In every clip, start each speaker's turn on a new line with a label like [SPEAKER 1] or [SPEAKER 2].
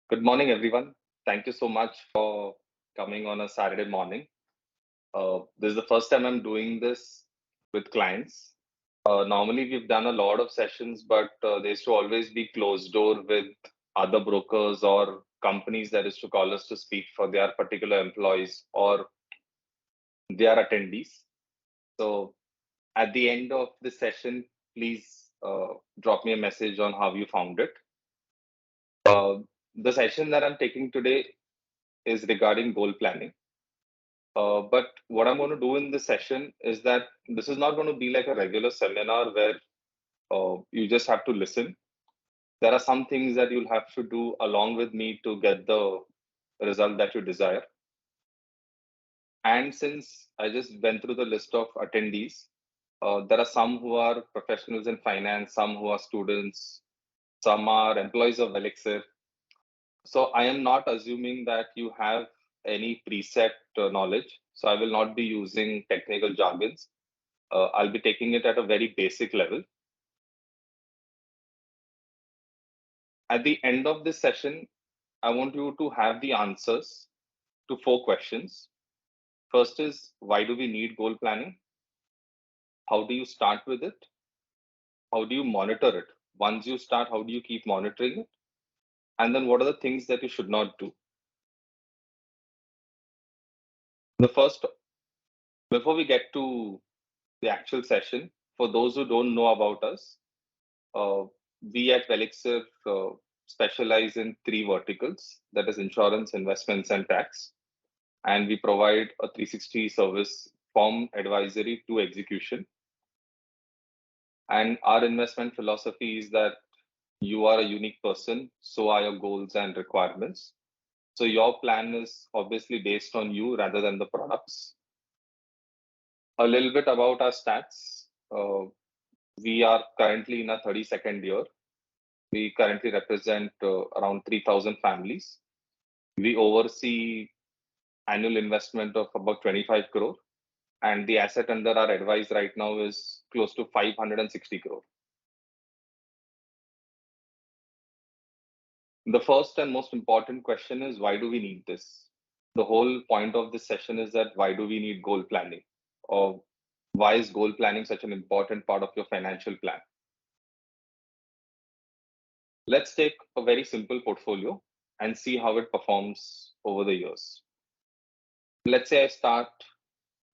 [SPEAKER 1] Good morning, everyone. Thank you so much for coming on a Saturday morning. This is the first time I'm doing this with clients. Normally, we've done a lot of sessions, but there used to always be closed door with other brokers or companies that is to call us to speak for their particular employees or their attendees. So, at the end of the session, please drop me a message on how you found it. Uh, the session that I'm taking today is regarding goal planning. But what I'm going to do in this session is that this is not going to be like a regular seminar where you just have to listen. There are some things that you'll have to do along with me to get the result that you desire. And since I just went through the list of attendees, there are some who are professionals in finance, some who are students, some are employees of Elixir. So I am not assuming that you have any preset knowledge. So I will not be using technical jargons. I'll be taking it at a very basic level. At the end of this session, I want you to have the answers to 4 questions. First is, why do we need goal planning? How do you start with it? How do you monitor it? Once you start, how do you keep monitoring it? And then what are the things that you should not do? The first, before we get to the actual session, for those who don't know about us, uh, we at Elixir specialize in 3 verticals, that is insurance, investments, and tax. And we provide a 360 service from advisory to execution. And our investment philosophy is that you are a unique person, so are your goals and requirements. So your plan is obviously based on you rather than the products. A little bit about our stats. We are currently in our 32nd year. We currently represent around 3,000 families. We oversee annual investment of about 25 crore, and the asset under our advice right now is close to 560 crore. The first and most important question is, why do we need this? The whole point of this session is that why do we need goal planning? Or why is goal planning such an important part of your financial plan? Let's take a very simple portfolio and see how it performs over the years. Let's say I start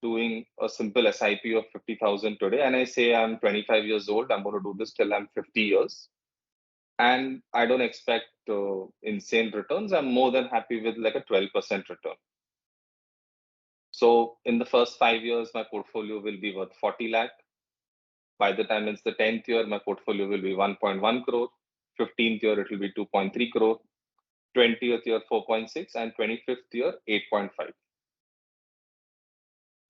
[SPEAKER 1] doing a simple SIP of 50,000 today, and I say I'm 25 years old, I'm going to do this till I'm 50 years. And I don't expect insane returns. I'm more than happy with like a 12% return. So in the first 5 years, my portfolio will be worth 40 lakh. By the time it's the 10th year, my portfolio will be 1.1 crore. 15th year, it will be 2.3 crore. 20th year, 4.6, and 25th year, 8.5.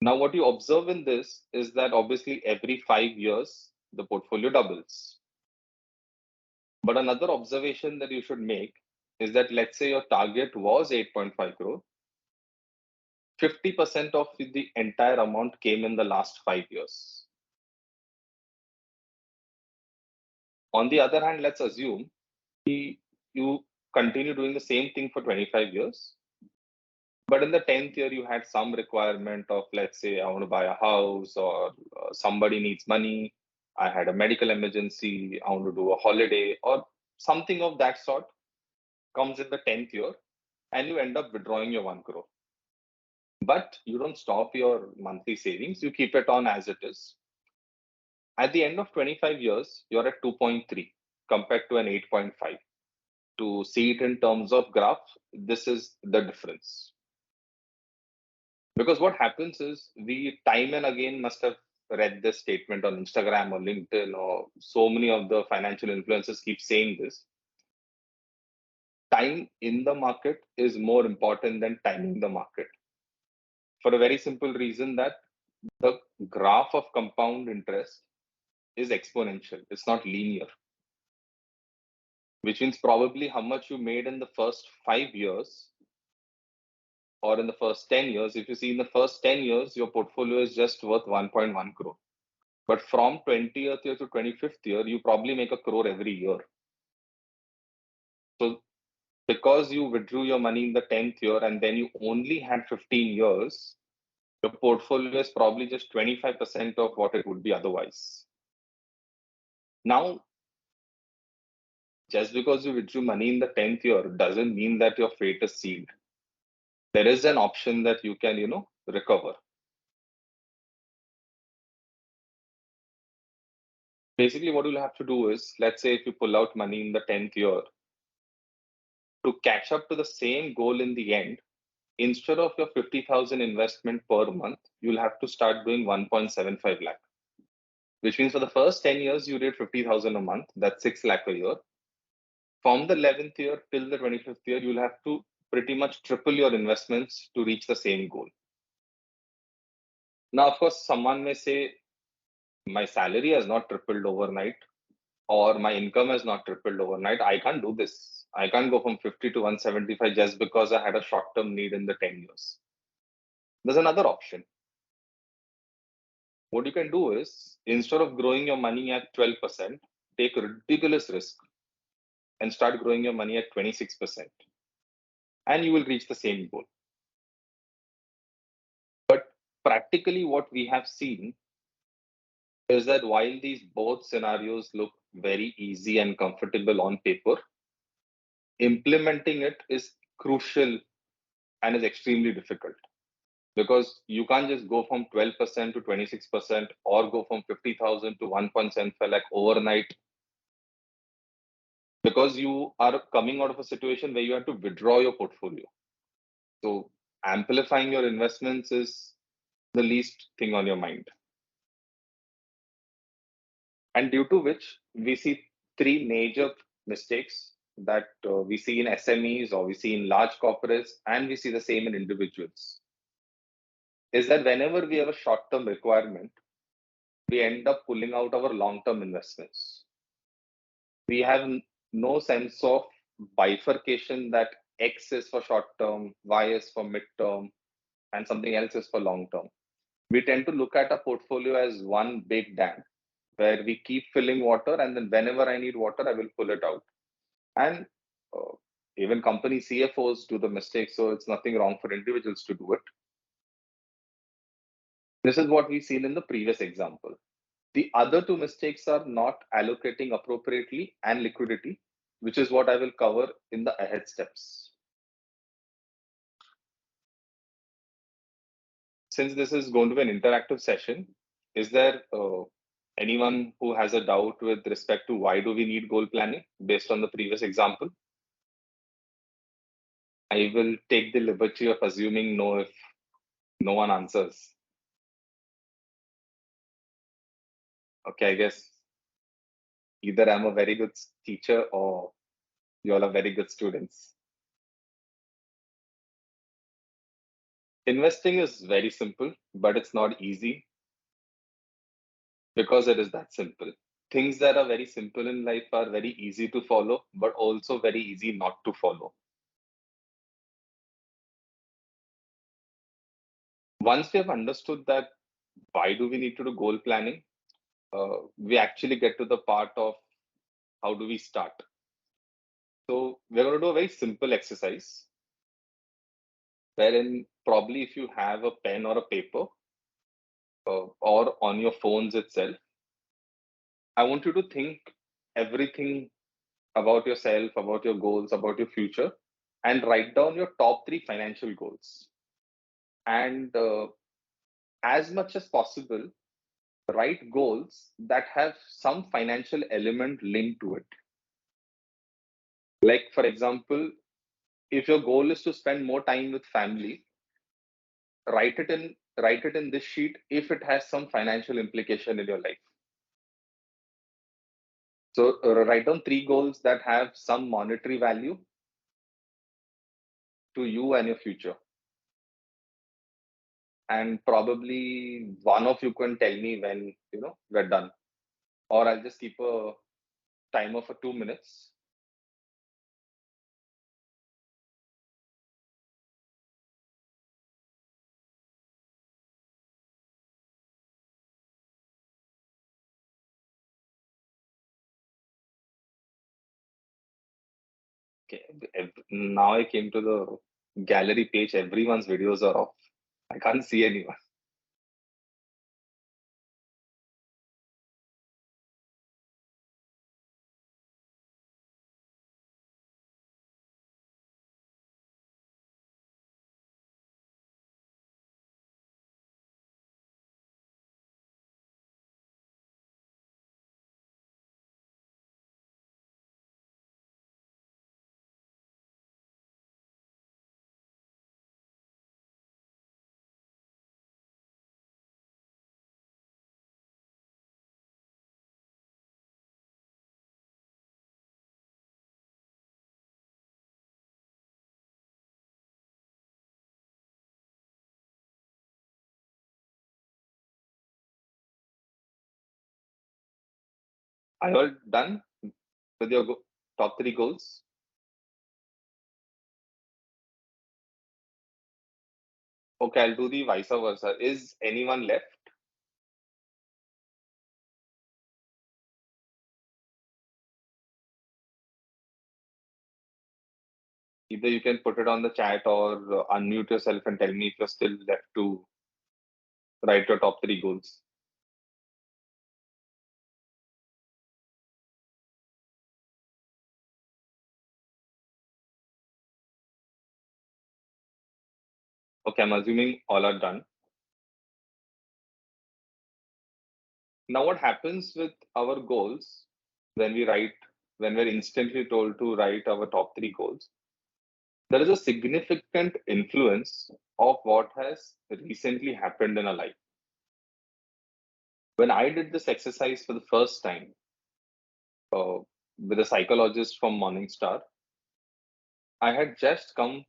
[SPEAKER 1] Now, what you observe in this is that obviously every 5 years, the portfolio doubles. But another observation that you should make is that let's say your target was 8.5 crore. 50% of the entire amount came in the last 5 years. On the other hand, let's assume you continue doing the same thing for 25 years. But in the 10th year, you had some requirement of, let's say, I want to buy a house, or somebody needs money. I had a medical emergency. I want to do a holiday, or something of that sort comes in the 10th year, and you end up withdrawing your 1 crore. But you don't stop your monthly savings. You keep it on as it is. At the end of 25 years, you're at 2.3 compared to an 8.5. To see it in terms of graph, this is the difference. Because what happens is, we time and again must have read this statement on Instagram or LinkedIn, or so many of the financial influencers keep saying this. Time in the market is more important than timing the market. For a very simple reason that the graph of compound interest is exponential. It's not linear. Which means probably how much you made in the first 5 years or in the first 10 years. If you see in the first 10 years, your portfolio is just worth 1.1 crore. But from 20th year to 25th year, you probably make a crore every year. So because you withdrew your money in the 10th year and then you only had 15 years, your portfolio is probably just 25% of what it would be otherwise. Now, just because you withdrew money in the 10th year doesn't mean that your fate is sealed. There is an option that you can, recover. Basically, what you'll have to do is, let's say if you pull out money in the 10th year, to catch up to the same goal in the end, instead of your 50,000 investment per month, you'll have to start doing 1.75 lakh, which means for the first 10 years, you did 50,000 a month. That's 6 lakh a year. From the 11th year till the 25th year, you'll have to pretty much triple your investments to reach the same goal. Now, of course, someone may say, my salary has not tripled overnight, or my income has not tripled overnight. I can't do this. I can't go from 50 to 175 just because I had a short-term need in the 10 years. There's another option. What you can do is, instead of growing your money at 12%, take a ridiculous risk and start growing your money at 26%. And you will reach the same goal. But practically what we have seen is that while these both scenarios look very easy and comfortable on paper, implementing it is crucial and is extremely difficult, because you can't just go from 12% to 26% or go from 50,000 to 1.75 lakh overnight, because you are coming out of a situation where you have to withdraw your portfolio. So amplifying your investments is the least thing on your mind. And due to which we see three major mistakes that we see in SMEs, or we see in large corporates, and we see the same in individuals, is that whenever we have a short-term requirement, we end up pulling out our long-term investments. We have no sense of bifurcation that X is for short-term, Y is for mid-term, and something else is for long-term. We tend to look at a portfolio as one big dam where we keep filling water, and then whenever I need water, I will pull it out. And even company CFOs do the mistake, so it's nothing wrong for individuals to do it. This is what we've seen in the previous example. The other two mistakes are not allocating appropriately and liquidity, which is what I will cover in the ahead steps. Since this is going to be an interactive session, is there anyone who has a doubt with respect to why do we need goal planning based on the previous example? I will take the liberty of assuming no if no one answers. Okay, I guess either I'm a very good teacher or you all are very good students. Investing is very simple, but it's not easy because it is that simple. Things that are very simple in life are very easy to follow, but also very easy not to follow. Once we have understood that why do we need to do goal planning, we actually get to the part of how do we start. So we're going to do a very simple exercise wherein probably if you have a pen or a paper or on your phones itself, I want you to think everything about yourself, about your goals, about your future, and write down your top three financial goals. And as much as possible, write goals that have some financial element linked to it. Like, for example, if your goal is to spend more time with family, write it in this sheet if it has some financial implication in your life. So write down three goals that have some monetary value to you and your future. And probably one of you can tell me when we're done, or I'll just keep a timer for 2 minutes. Okay, now I came to the gallery page. Everyone's videos are off. I can't see anyone. Are you all done with your top three goals? Okay, I'll do the vice versa. Is anyone left? Either you can put it on the chat or unmute yourself and tell me if you're still left to write your top three goals. Okay, I'm assuming all are done. Now, what happens with our goals when we write, when we're instantly told to write our top three goals? There is a significant influence of what has recently happened in our life. When I did this exercise for the first time uh, with a psychologist from Morningstar, I had just come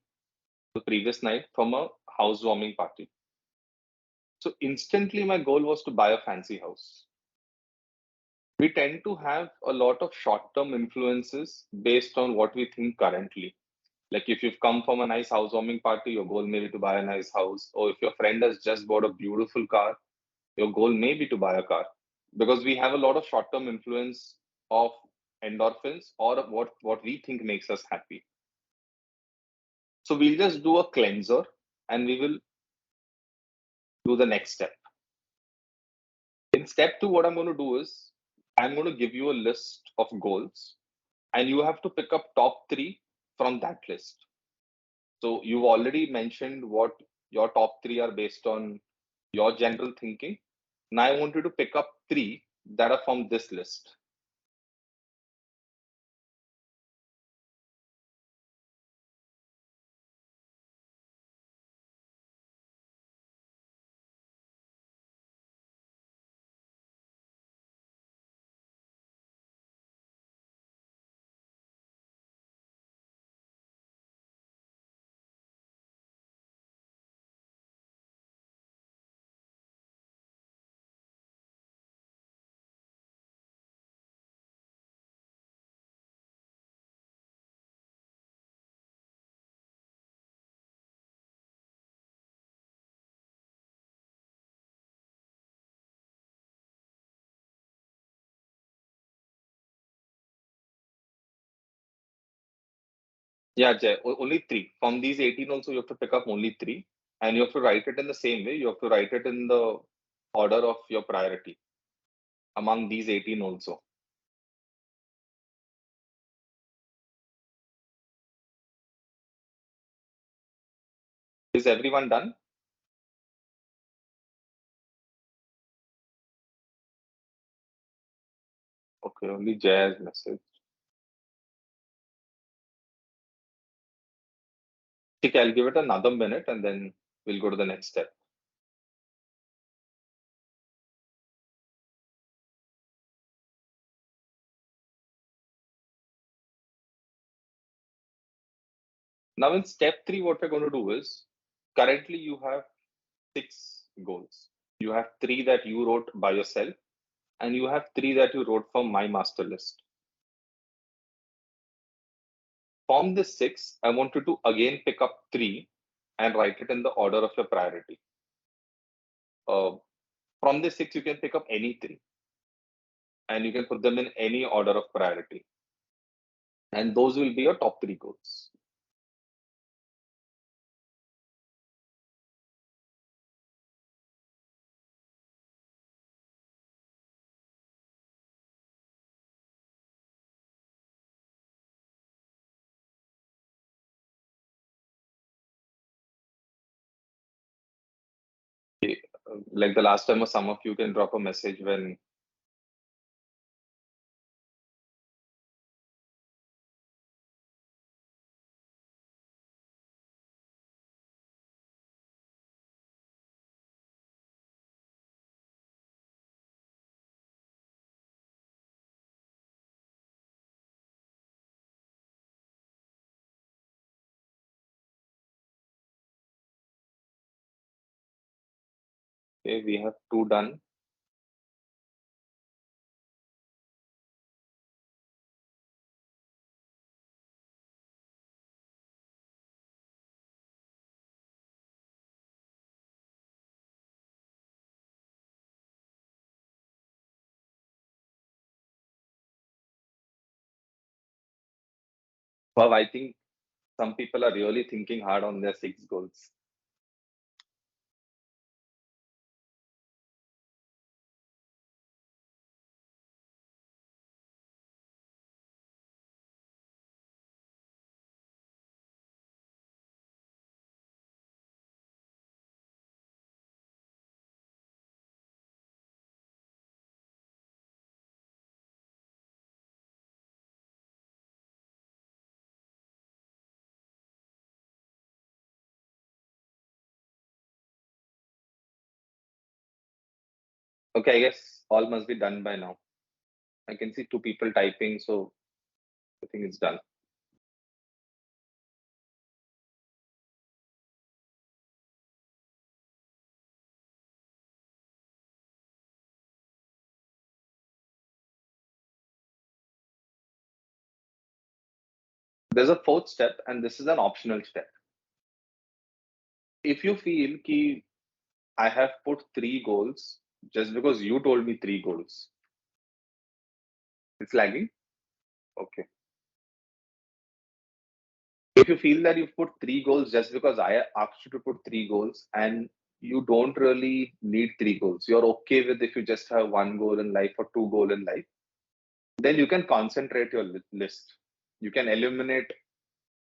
[SPEAKER 1] the previous night from a housewarming party. So instantly, my goal was to buy a fancy house. We tend to have a lot of short term influences based on what we think currently. Like if you've come from a nice housewarming party, your goal may be to buy a nice house. Or if your friend has just bought a beautiful car, your goal may be to buy a car. Because we have a lot of short term influence of endorphins or what we think makes us happy. So we'll just do a cleanser and we will do the next step. In step two, what I'm going to do is I'm going to give you a list of goals and you have to pick up top three from that list. So you've already mentioned what your top three are based on your general thinking. Now I want you to pick up three that are from this list. Yeah, Jay, only three. From these 18 also, you have to pick up only three. And you have to write it in the same way. You have to write it in the order of your priority among these 18 also. Is everyone done? Okay, only Jay has message. Okay, I'll give it another minute and then we'll go to the next step. Now, in step three, what we're going to do is currently you have six goals. You have three that you wrote by yourself, and you have three that you wrote from my master list. From the six, I want you to again pick up three and write it in the order of your priority. From the six, you can pick up any three and you can put them in any order of priority. And those will be your top three goals. Like the last time, or some of you can drop a message when. Okay, we have two done. Well, I think some people are really thinking hard on their six goals. Okay, I guess all must be done by now. I can see two people typing, so I think it's done. There's a fourth step, and this is an optional step. If you feel ki I have put three goals just because you told me three goals, it's lagging. Okay. If you feel that you've put three goals just because I asked you to put three goals and you don't really need three goals, you're okay with if you just have one goal in life or two goal in life, then you can concentrate your list. You can eliminate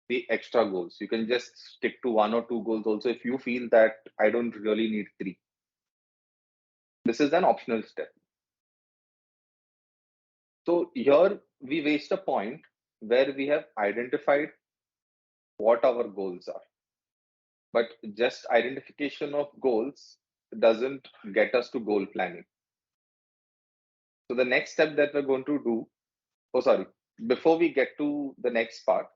[SPEAKER 1] the extra goals. You can just stick to one or two goals also if you feel that I don't really need three. This is an optional step. So here we waste a point where we have identified what our goals are. But just identification of goals doesn't get us to goal planning. So the next step that we're going to do, oh sorry, before we get to the next part,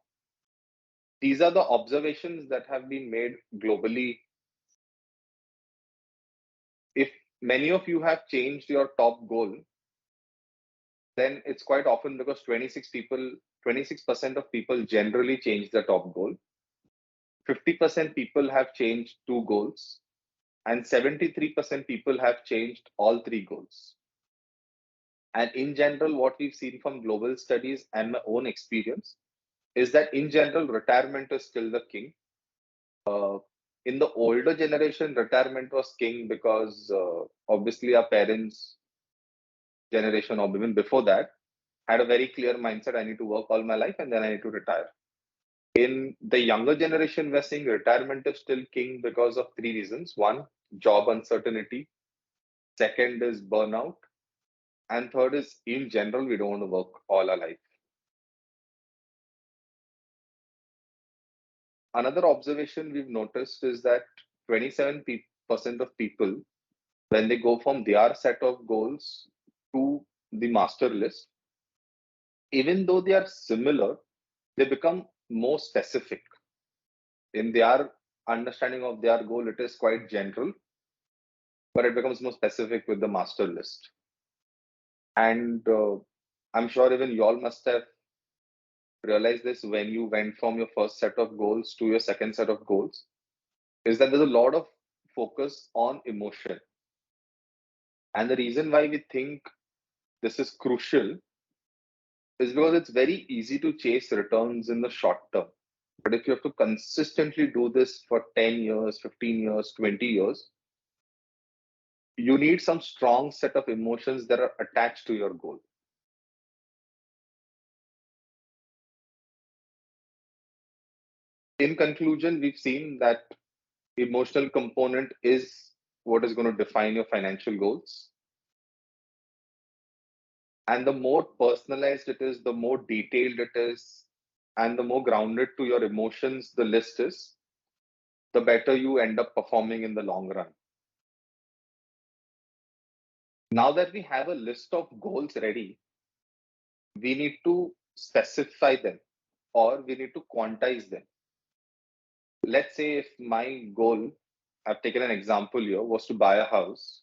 [SPEAKER 1] these are the observations that have been made globally. If many of you have changed your top goal, then it's quite often because 26% of people generally change their top goal. 50% people have changed two goals, and 73% people have changed all three goals. And in general, what we've seen from global studies and my own experience is that in general, retirement is still the king. Uh, in the older generation, retirement was king because obviously our parents' generation, or even before that, had a very clear mindset: I need to work all my life and then I need to retire. In the younger generation, we're seeing retirement is still king because of three reasons. One, job uncertainty. Second is burnout. And third is, in general, we don't want to work all our life. Another observation we've noticed is that 27% of people, when they go from their set of goals to the master list, even though they are similar, they become more specific. In their understanding of their goal, it is quite general, but it becomes more specific with the master list. And I'm sure even you all must have realized this when you went from your first set of goals to your second set of goals, is that there's a lot of focus on emotion. And the reason why we think this is crucial is because it's very easy to chase returns in the short term. But if you have to consistently do this for 10 years, 15 years, 20 years, you need some strong set of emotions that are attached to your goal. In conclusion, we've seen that emotional component is what is going to define your financial goals. And the more personalized it is, the more detailed it is, and the more grounded to your emotions the list is, the better you end up performing in the long run. Now that we have a list of goals ready, we need to specify them or we need to quantize them. Let's say if my goal, I've taken an example here, was to buy a house.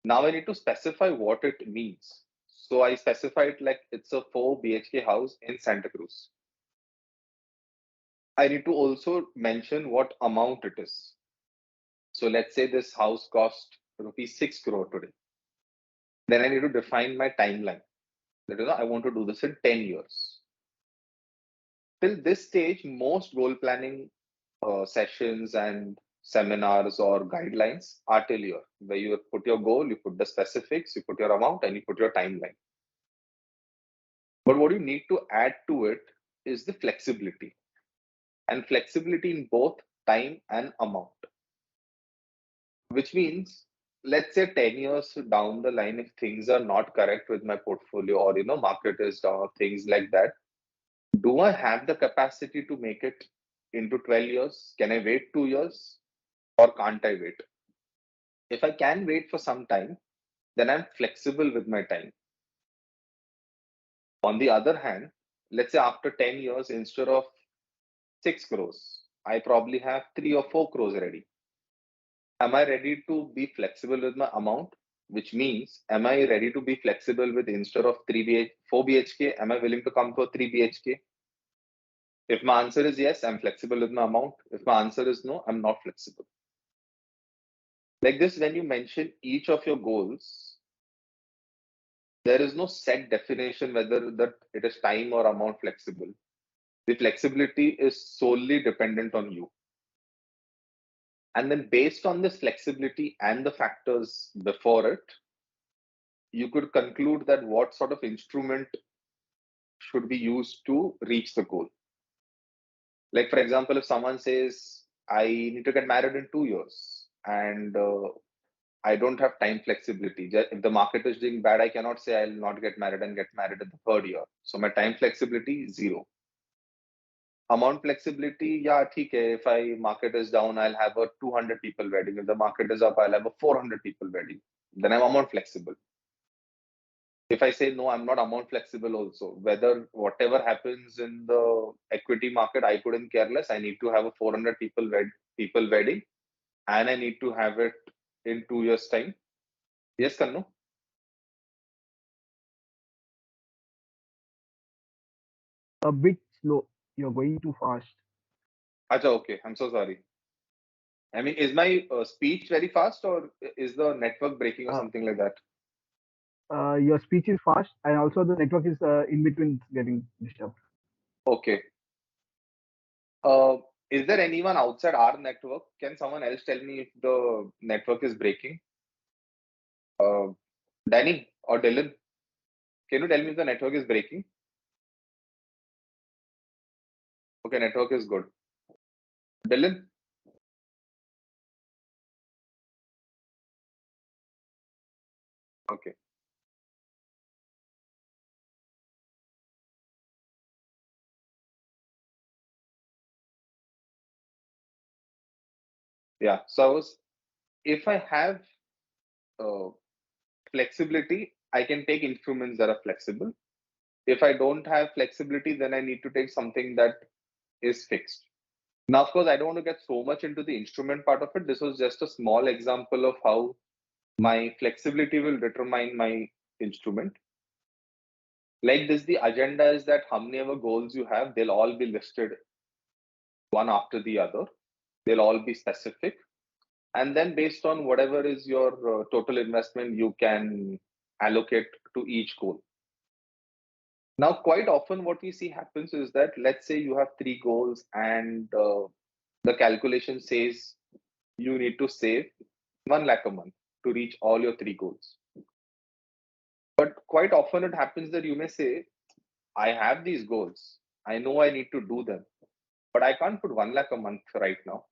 [SPEAKER 1] Now I need to specify what it means. So I specified like it's a 4 BHK house in Santa Cruz. I need to also mention what amount it is. So let's say this house cost rupees 6 crore today. Then I need to define my timeline. That is, I want to do this in 10 years. Till this stage, most goal planning sessions and seminars or guidelines are till here, where you put your goal, you put the specifics, you put your amount, and you put your timeline. But what you need to add to it is the flexibility, and flexibility in both time and amount, which means let's say 10 years down the line, if things are not correct with my portfolio or market is down, things like that, do I have the capacity to make it into 12 years? Can I wait 2 years or can't I wait? If I can wait for some time, then I'm flexible with my time. On the other hand, let's say after 10 years, instead of 6 crores, I probably have 3 or 4 crores ready. Am I ready to be flexible with my amount? Which means, am I ready to be flexible with instead of 4 BHK, am I willing to come to a 3 BHK? If my answer is yes, I'm flexible with my amount. If my answer is no, I'm not flexible. Like this, when you mention each of your goals, there is no set definition whether that it is time or amount flexible. The flexibility is solely dependent on you. And then based on this flexibility and the factors before it, you could conclude that what sort of instrument should be used to reach the goal. Like, for example, if someone says, I need to get married in 2 years and I don't have time flexibility. If the market is doing bad, I cannot say I'll not get married and get married in the third year. So my time flexibility is zero. Amount flexibility, yeah, theek hai. If I market is down, I'll have a 200 people wedding. If the market is up, I'll have a 400 people wedding. Then I'm amount flexible. If I say no, I'm not amount flexible also. Whether whatever happens in the equity market, I couldn't care less. I need to have a 400 people wedding, and I need to have it in 2 years' time. Yes, Kannu?
[SPEAKER 2] A bit slow. You're going too fast.
[SPEAKER 1] Acha, okay. I'm so sorry. I mean, is my speech very fast or is the network breaking or
[SPEAKER 2] Uh,
[SPEAKER 1] something like that?
[SPEAKER 2] your speech is fast, and also the network is in between getting disturbed.
[SPEAKER 1] Okay. Uh, is there anyone outside our network? Can someone else tell me if the network is breaking? Uh, Danny or Dylan, can you tell me if the network is breaking? Okay, network is good. Dylan? Okay. Yeah. So if I have uh, flexibility, I can take instruments that are flexible. If I don't have flexibility, then I need to take something that is fixed. Now, of course, I don't want to get so much into the instrument part of it. This was just a small example of how my flexibility will determine my instrument. Like this, the agenda is that how many ever goals you have, they'll all be listed one after the other. They'll all be specific. And then based on whatever is your total investment, you can allocate to each goal. Now, quite often what we see happens is that, let's say you have three goals and the calculation says you need to save 1 lakh a month to reach all your three goals. But quite often it happens that you may say, I have these goals. I know I need to do them, but I can't put 1 lakh a month right now.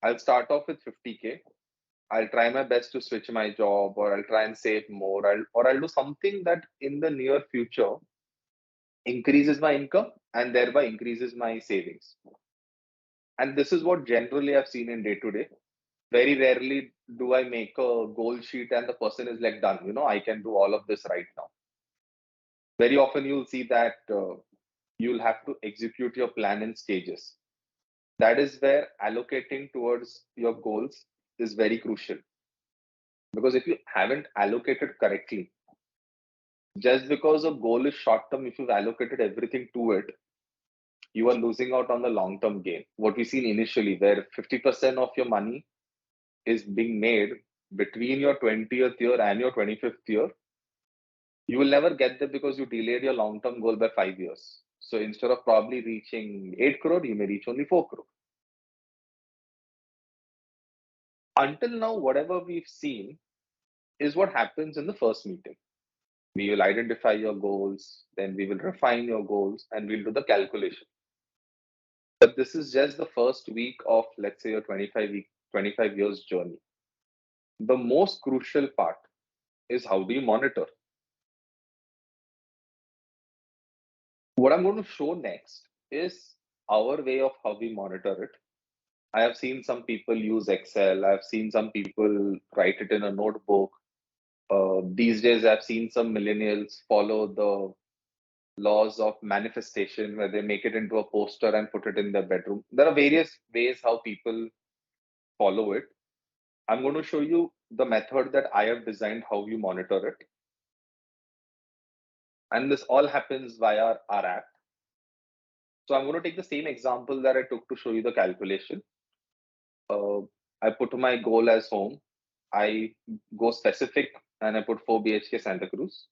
[SPEAKER 1] I'll start off with 50K. I'll try my best to switch my job, or I'll try and save more, I'll do something that in the near future increases my income and thereby increases my savings. And this is what generally I've seen in day to day. Very rarely do I make a goal sheet and the person is like, done, I can do all of this right now. Very often you'll see that you'll have to execute your plan in stages. That is where allocating towards your goals is very crucial. Because if you haven't allocated correctly, just because a goal is short term, if you've allocated everything to it, you are losing out on the long term gain. What we've seen initially, where 50% of your money is being made between your 20th year and your 25th year, you will never get there because you delayed your long term goal by 5 years. So instead of probably reaching 8 crore, you may reach only 4 crore. Until now, whatever we've seen is what happens in the first meeting. We will identify your goals, then we will refine your goals, and we'll do the calculation. But this is just the first week of, let's say, your 25 years journey. The most crucial part is how do you monitor? What I'm going to show next is our way of how we monitor it. I have seen some people use Excel. I've seen some people write it in a notebook. These days, I've seen some millennials follow the laws of manifestation where they make it into a poster and put it in their bedroom. There are various ways how people follow it. I'm going to show you the method that I have designed how you monitor it. And this all happens via our app. So I'm going to take the same example that I took to show you the calculation. Uh, I put my goal as home. I go specific and I put 4 BHK Santa Cruz.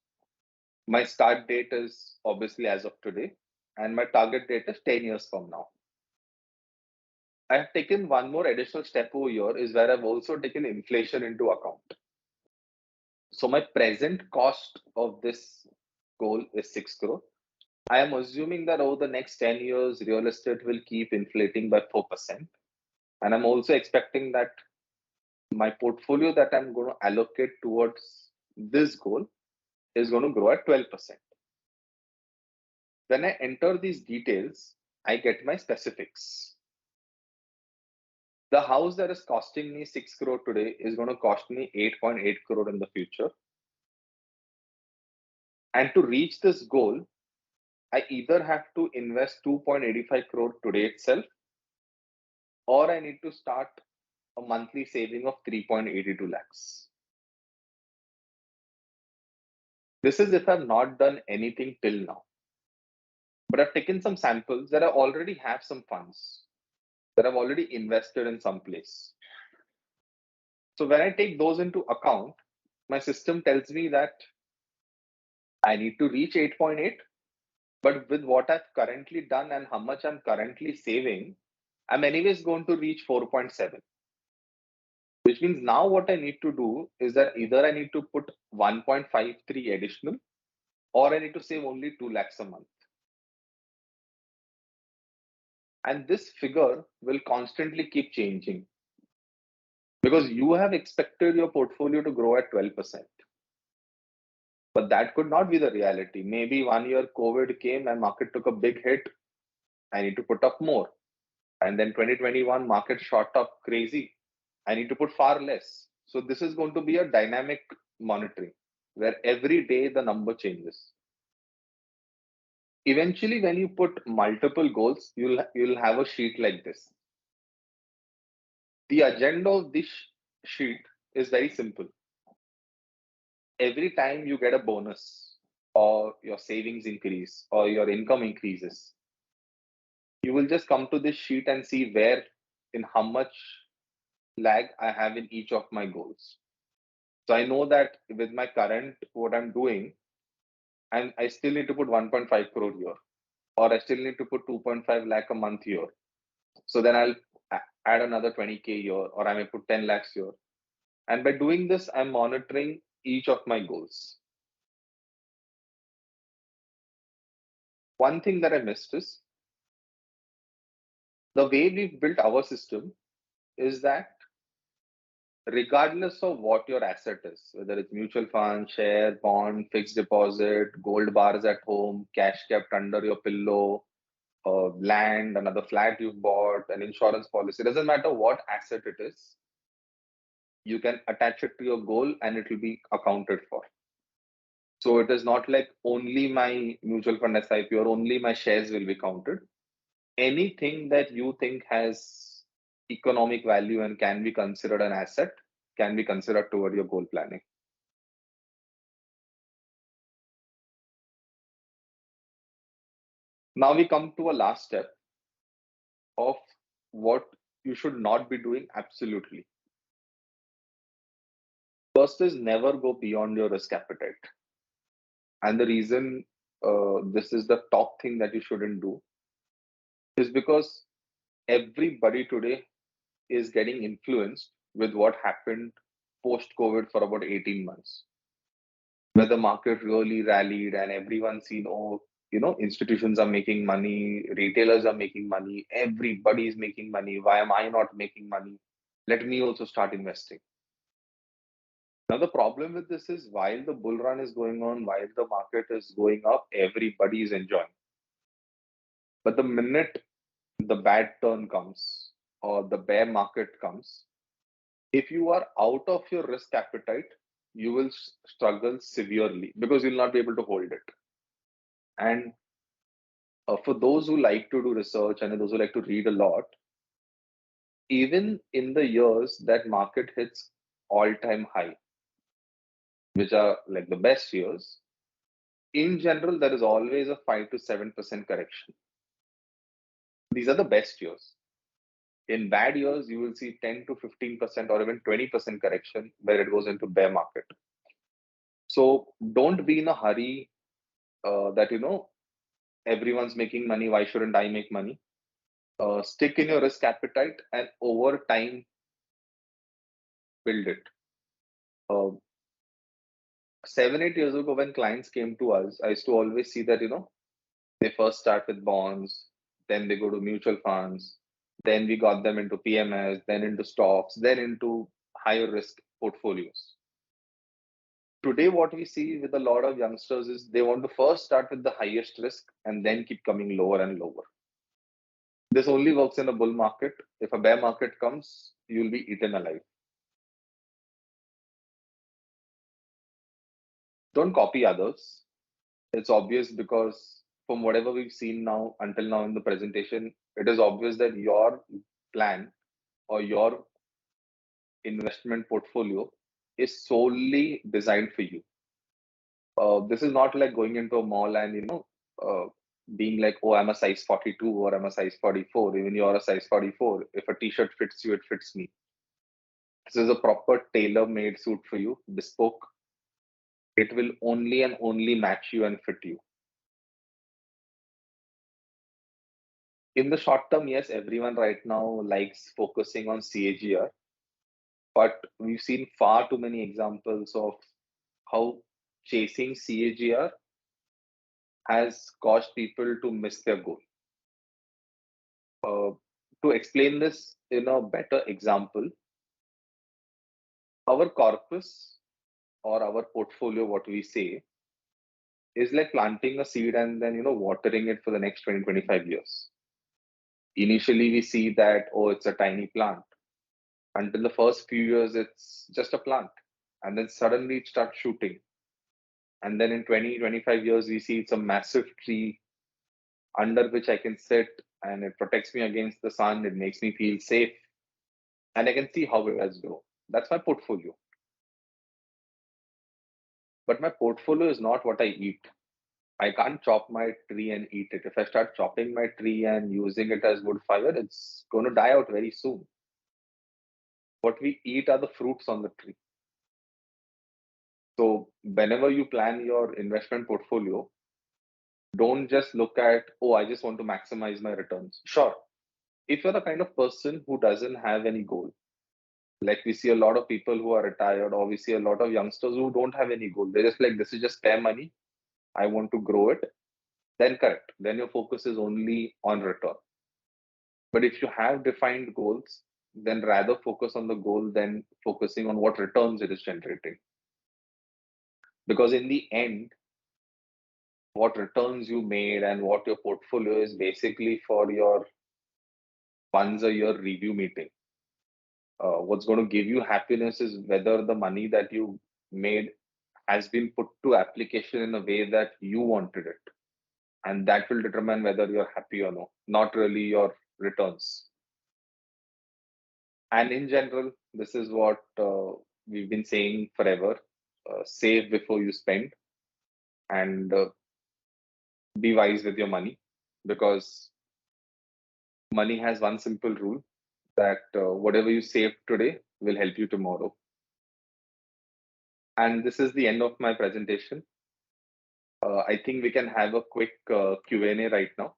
[SPEAKER 1] My start date is obviously as of today, and my target date is 10 years from now. I have taken one more additional step over here is where I've also taken inflation into account. So my present cost of this goal is 6 crore. I am assuming that over the next 10 years, real estate will keep inflating by 4%. And I'm also expecting that my portfolio that I'm going to allocate towards this goal is going to grow at 12%. When I enter these details, I get my specifics. The house that is costing me 6 crore today is going to cost me 8.8 crore in the future. And to reach this goal, I either have to invest 2.85 crore today itself, or I need to start a monthly saving of 3.82 lakhs. This is if I've not done anything till now. But I've taken some samples that I already have some funds that I've already invested in some place. So when I take those into account, my system tells me that I need to reach 8.8, but with what I've currently done and how much I'm currently saving, I'm anyways going to reach 4.7. Which means now what I need to do is that either I need to put 1.53 additional, or I need to save only 2 lakhs a month. And this figure will constantly keep changing because you have expected your portfolio to grow at 12%. But that could not be the reality. Maybe 1 year COVID came and market took a big hit. I need to put up more. And then 2021 market shot up crazy. I need to put far less. So this is going to be a dynamic monitoring where every day the number changes. Eventually, when you put multiple goals, you'll have a sheet like this. The agenda of this sheet is very simple. Every time you get a bonus or your savings increase or your income increases, you will just come to this sheet and see where in how much lag I have in each of my goals. So I know that with my current what I'm doing, and I still need to put 1.5 crore here, or I still need to put 2.5 lakh a month here. So then I'll add another 20K here, or I may put 10 lakhs here. And by doing this, I'm monitoring each of my goals. One thing that I missed is the way we've built our system is that regardless of what your asset is, whether it's mutual fund, share, bond, fixed deposit, gold bars at home, cash kept under your pillow, land, another flat you've bought, an insurance policy, it doesn't matter what asset it is, you can attach it to your goal and it will be accounted for. So it is not like only my mutual fund SIP or only my shares will be counted. Anything that you think has economic value and can be considered an asset can be considered toward your goal planning. Now we come to a last step of what you should not be doing absolutely. First is never go beyond your risk appetite. And the reason this is the top thing that you shouldn't do is because everybody today is getting influenced with what happened post COVID for about 18 months, where the market really rallied and everyone seen, oh, institutions are making money, retailers are making money, everybody is making money. Why am I not making money? Let me also start investing. Now, the problem with this is while the bull run is going on, while the market is going up, everybody is enjoying. But the minute the bad turn comes or the bear market comes, if you are out of your risk appetite, you will struggle severely because you'll not be able to hold it. And for those who like to do research and those who like to read a lot, even in the years that market hits all-time high, which are like the best years, in general, there is always a 5 to 7% correction. These are the best years. In bad years, you will see 10 to 15% or even 20% correction where it goes into bear market. So don't be in a hurry that, everyone's making money. Why shouldn't I make money? Stick in your risk appetite and over time, build it. Uh, 7, 8 years ago, when clients came to us, I used to always see that, they first start with bonds, then they go to mutual funds, then we got them into PMS, then into stocks, then into higher risk portfolios. Today, what we see with a lot of youngsters is they want to first start with the highest risk and then keep coming lower and lower. This only works in a bull market. If a bear market comes, you'll be eaten alive. Don't copy others. It's obvious because from whatever we've seen now until now in the presentation, it is obvious that your plan or your investment portfolio is solely designed for you. This is not like going into a mall and being like, oh, I'm a size 42 or I'm a size 44. Even you're a size 44. If a t-shirt fits you, it fits me. This is a proper tailor-made suit for you, bespoke. It will only and only match you and fit you. In the short term, yes, everyone right now likes focusing on CAGR, but we've seen far too many examples of how chasing CAGR has caused people to miss their goal. To explain this in a better example, our corpus or our portfolio, what we say, is like planting a seed and then watering it for the next 20-25 years. Initially, we see that, oh, it's a tiny plant. Until the first few years, it's just a plant. And then suddenly it starts shooting. And then in 20-25 years, we see it's a massive tree under which I can sit and it protects me against the sun. It makes me feel safe. And I can see how it has grown. That's my portfolio. But my portfolio is not what I eat. I can't chop my tree and eat it. If I start chopping my tree and using it as wood fire, it's going to die out very soon. What we eat are the fruits on the tree. So whenever you plan your investment portfolio, don't just look at, oh, I just want to maximize my returns. Sure, if you're the kind of person who doesn't have any goal, like we see a lot of people who are retired, or we see a lot of youngsters who don't have any goal. They're just like, this is just spare money. I want to grow it. Then correct. Then your focus is only on return. But if you have defined goals, then rather focus on the goal than focusing on what returns it is generating. Because in the end, what returns you made and what your portfolio is basically for your once a year review meeting. What's going to give you happiness is whether the money that you made has been put to application in a way that you wanted it. And that will determine whether you're happy or no, not really your returns. And in general, this is what we've been saying forever: save before you spend, and be wise with your money, because money has one simple rule that whatever you save today will help you tomorrow. And this is the end of my presentation. I think we can have a quick Q&A right now.